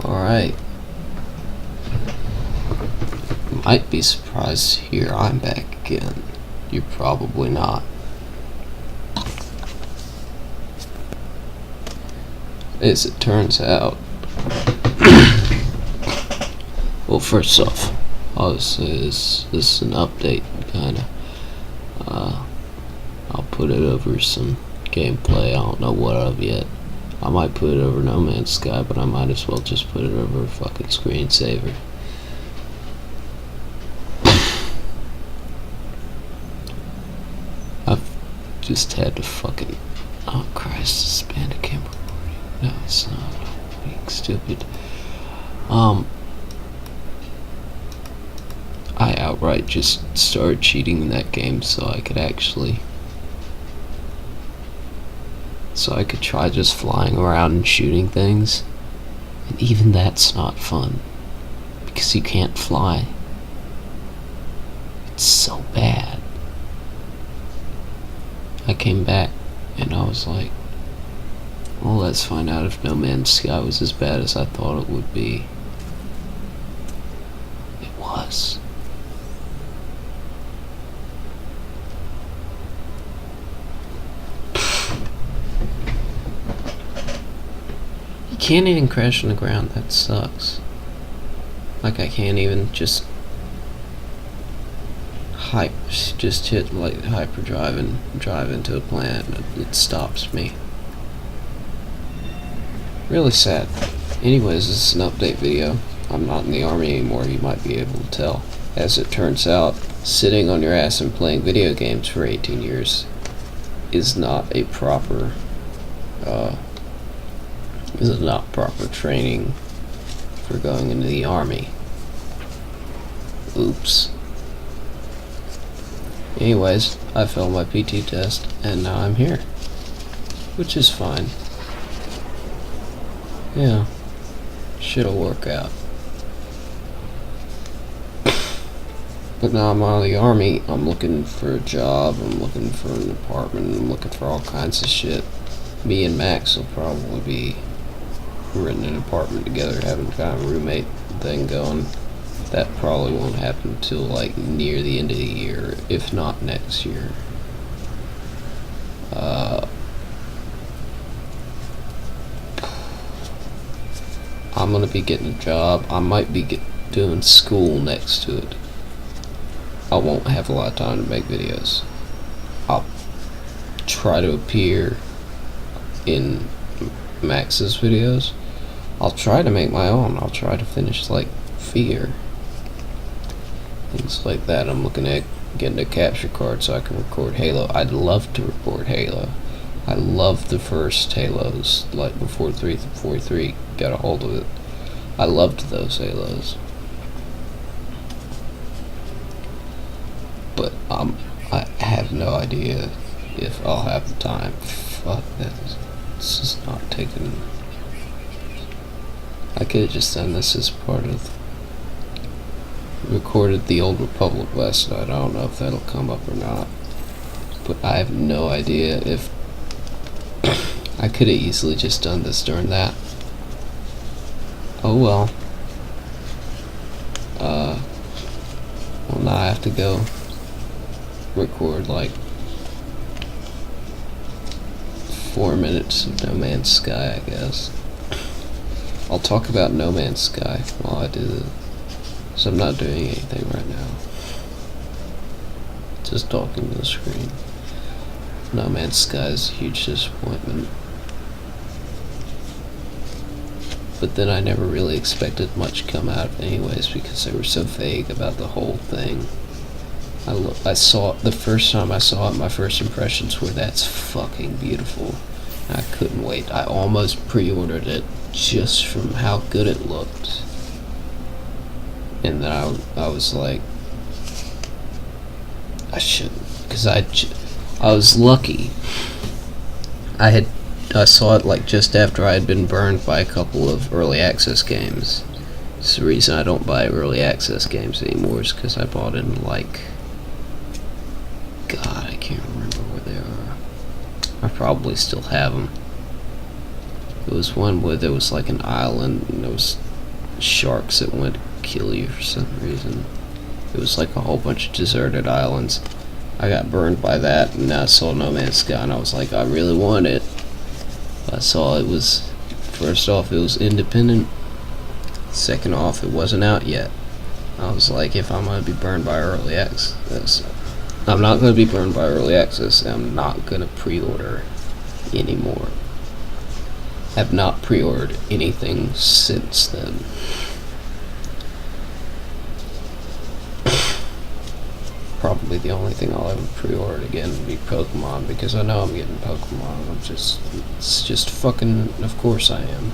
Alright. Might be surprised to hear I'm back again. You're probably not. As it turns out. Well, first off, obviously this is an update, kinda. I'll put it over some gameplay. I don't know what of yet. I might put it over No Man's Sky, but I might as well just put it over a fucking screensaver. I've just had to fucking... Oh Christ, this Bandicam recording. No, it's not. I'm being stupid. I outright just started cheating in that game so I could actually... So I could try just flying around and shooting things. And even that's not fun. Because you can't fly. It's so bad. I came back and I was like, well, let's find out if No Man's Sky was as bad as I thought it would be. It was. You can't even crash on the ground. That sucks. Like I can't even just hit like hyperdrive and drive into a plant. It stops me. Really sad. Anyways, this is an update video. I'm not in the army anymore, you might be able to tell. As it turns out, sitting on your ass and playing video games for 18 years is not a proper training for going into the army. Oops. Anyways, I failed my PT test and now I'm here, which is fine. Yeah, shit'll work out. But now I'm out of the army, I'm looking for a job, I'm looking for an apartment, I'm looking for all kinds of shit. Me and Max will probably be renting an apartment together, having kind of a roommate thing going. That probably won't happen until like near the end of the year, if not next year. I'm gonna be getting a job. I might be doing school next to it. I won't have a lot of time to make videos. I'll try to appear in Max's videos. I'll try to make my own. I'll try to finish like Fear. Things like that. I'm looking at getting a capture card so I can record Halo. I'd love to record Halo. I loved the first Halos, like before 343 got a hold of it. I loved those Halos. But I have no idea if I'll have the time. Fuck this. This is not taking... I could have just done this as part of... Recorded the Old Republic last night. I don't know if that'll come up or not. But I have no idea if... I could have easily just done this during that. Oh well. Well, now I have to go record like 4 minutes of No Man's Sky, I guess. I'll talk about No Man's Sky while I do this. So I'm not doing anything right now. Just talking to the screen. No Man's Sky is a huge disappointment. But then I never really expected much to come out of it anyways because they were so vague about the whole thing. I saw it the first time I saw it, my first impressions were that's fucking beautiful. I couldn't wait. I almost pre-ordered it just from how good it looked. And then I was like, I shouldn't, because I was lucky. I saw it like just after I had been burned by a couple of early access games. It's the reason I don't buy early access games anymore is because I bought in like, God, I can't remember where they are. I probably still have them. It was one where there was like an island and there was sharks that wanted to kill you for some reason. It was like a whole bunch of deserted islands. I got burned by that, and I saw No Man's Sky, and I was like, I really want it. I saw it was, first off, it was independent. Second off, it wasn't out yet. I was like, if I'm going to be burned by early access, I'm not going to be burned by early access. I'm not going to pre-order anymore. Have not pre-ordered anything since then. Probably the only thing I'll ever pre-order again would be Pokemon, because I know I'm getting Pokemon. It's just fucking, of course I am.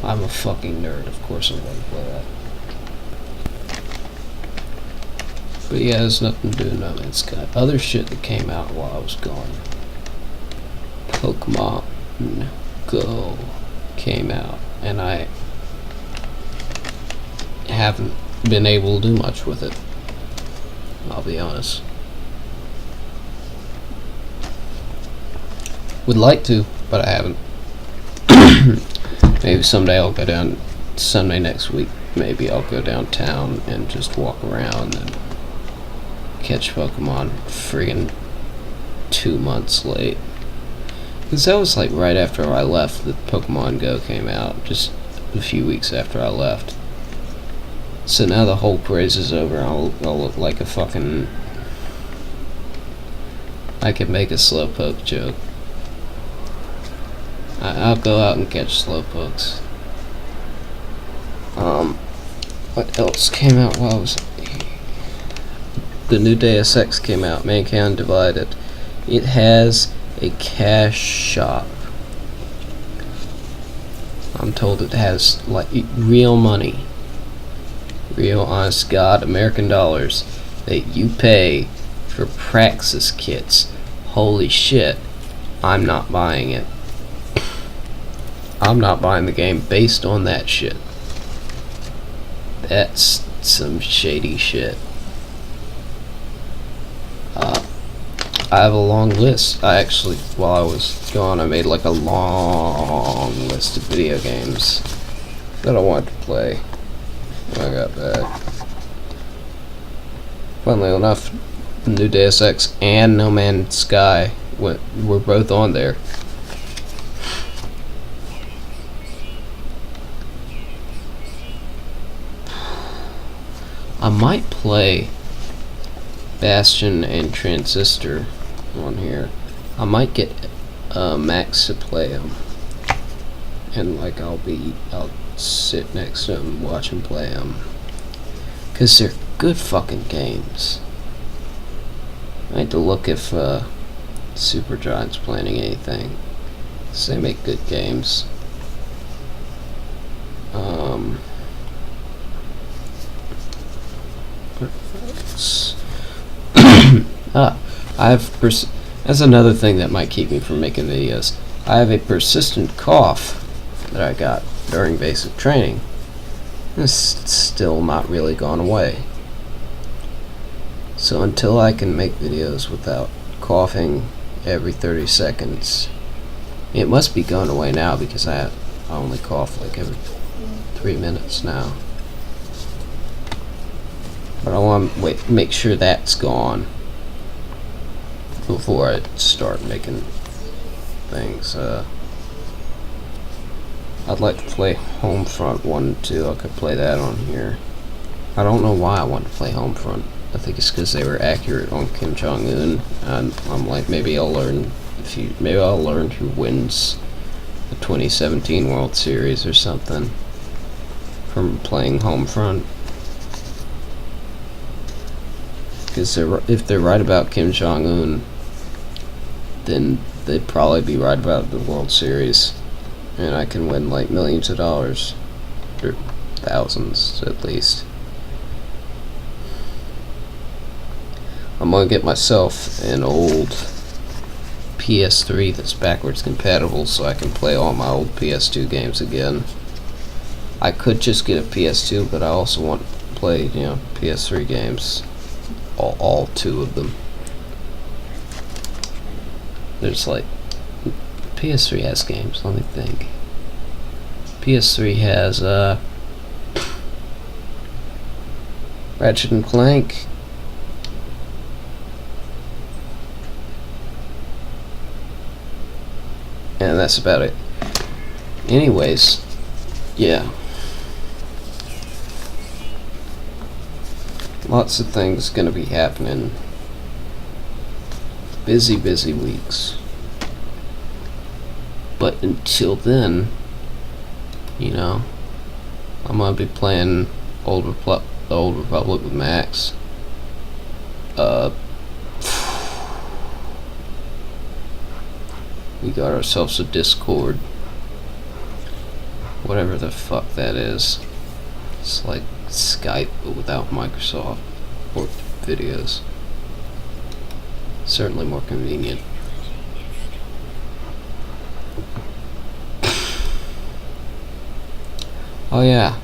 I'm a fucking nerd, of course I'm going to play that. But yeah, there's nothing to do with No Man's Sky. Other shit that came out while I was gone. Pokemon Go came out, and I haven't been able to do much with it. I'll be honest. Would like to, but I haven't. Maybe someday I'll go down, Sunday next week, maybe I'll go downtown and just walk around and catch Pokemon. Friggin' 2 months late. Because that was like right after I left that Pokemon Go came out, just a few weeks after I left. So now the whole craze is over. I'll look like a fucking... I could make a Slowpoke joke. I'll go out and catch Slowpokes. What else came out while I was... The new Deus Ex came out, Mankind Divided. It has a cash shop. I'm told it has, like, real money. Real, honest God, American dollars that you pay for Praxis kits. Holy shit. I'm not buying it. I'm not buying the game based on that shit. That's some shady shit. I have a long list. I actually, while I was gone, I made like a long list of video games that I wanted to play when I got back. Funnily enough, the new Deus Ex and No Man's Sky were both on there. I might play Bastion and Transistor on here. I might get Max to play them, and like I'll sit next to him and watch him play them, because they're good fucking games. I need to look if Supergiant's planning anything, because they make good games. That's another thing that might keep me from making videos. I have a persistent cough that I got during basic training. It's still not really gone away. So until I can make videos without coughing every 30 seconds, it must be going away now, because I only cough like every 3 minutes now. But I want to make sure that's gone before I start making things. I'd like to play Homefront 1 and 2. I could play that on here. I don't know why I want to play Homefront. I think it's because they were accurate on Kim Jong-un, and I'm like, maybe I'll learn who wins the 2017 World Series or something from playing Homefront. Because if they're right about Kim Jong-un, then they'd probably be right about the World Series, and I can win like millions of dollars, or thousands at least. I'm gonna get myself an old PS3 that's backwards compatible, so I can play all my old PS2 games again. I could just get a PS2, but I also want to play, PS3 games, all 2 of them. There's like PS3 has games, let me think. PS3 has Ratchet and Clank, and that's about it. Anyways, yeah. Lots of things gonna be happening. Busy weeks. But until then, you know, I'm gonna be playing the Old Republic with Max. We got ourselves a Discord. Whatever the fuck that is. It's like Skype but without Microsoft or videos. Certainly more convenient. Oh yeah,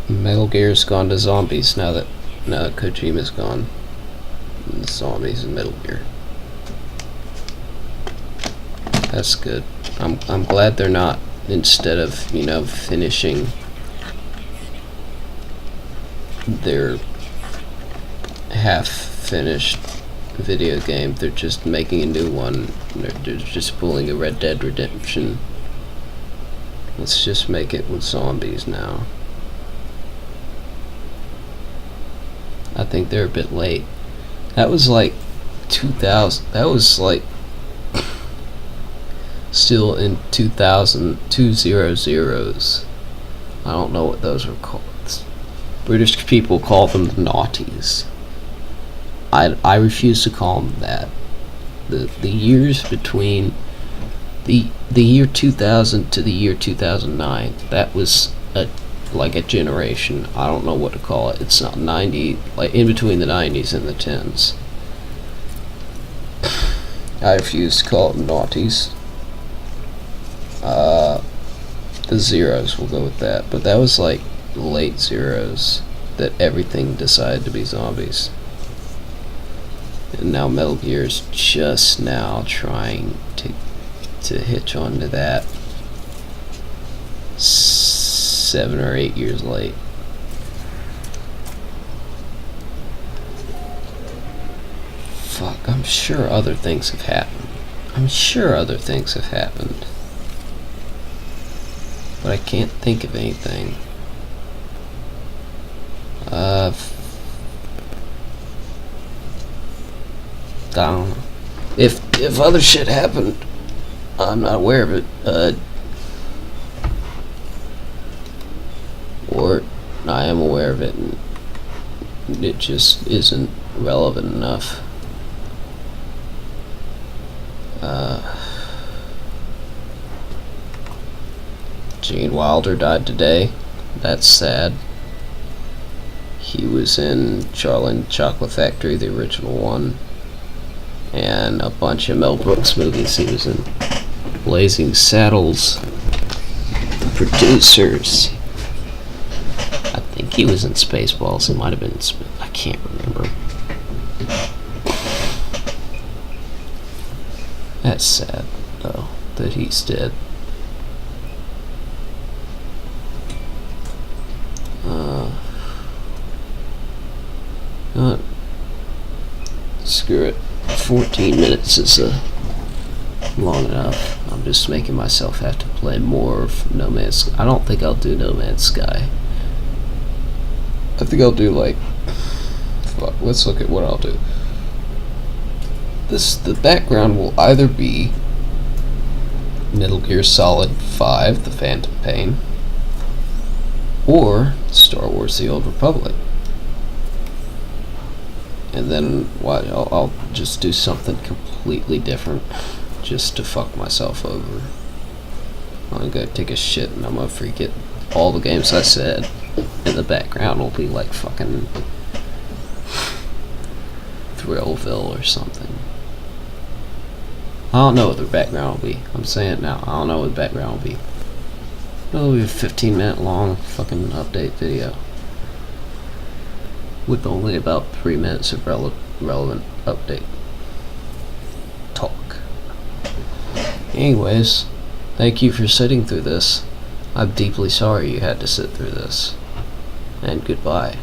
Metal Gear's gone to zombies now that Kojima's gone. Zombies in Metal Gear. That's good. I'm glad they're not, instead of, you know, finishing their half-finished video game, they're just making a new one. They're just pulling a Red Dead Redemption. Let's just make it with zombies now. I think they're a bit late. That was like 2000. That was like still in 2000s. I don't know what those were called. British people call them naughties. I refuse to call them that. The years between the year 2000 to the year 2009, that was like a generation. I don't know what to call it. It's not 90, like in between the 90s and the 10s. I refuse to call them naughties. The zeros, we'll go with that. But that was like late zeros that everything decided to be zombies. And now Metal Gear's just now trying to hitch onto that 7 or 8 years late. Fuck, I'm sure other things have happened. But I can't think of anything. Down. If other shit happened, I'm not aware of it. Or I am aware of it, and it just isn't relevant enough. Gene Wilder died today. That's sad. He was in Charlie and the Chocolate Factory, the original one, and a bunch of Mel Brooks movies. He was in Blazing Saddles. Producers. I think he was in Spaceballs. He might have been in I can't remember. That's sad, though, that he's dead. Screw it. 14 minutes is long enough. I'm just making myself have to play more of No Man's Sky. I don't think I'll do No Man's Sky. I think I'll do like... Fuck, let's look at what I'll do. The background will either be Metal Gear Solid 5, The Phantom Pain, or Star Wars The Old Republic. And then I'll just do something completely different just to fuck myself over. I'm gonna go take a shit and I'm gonna forget all the games I said, and the background will be like fucking Thrillville or something. I don't know what the background will be. I'm saying it now. I don't know what the background will be. It'll be a 15-minute long fucking update video with only about 3 minutes of relevant update talk. Anyways, thank you for sitting through this. I'm deeply sorry you had to sit through this. And goodbye.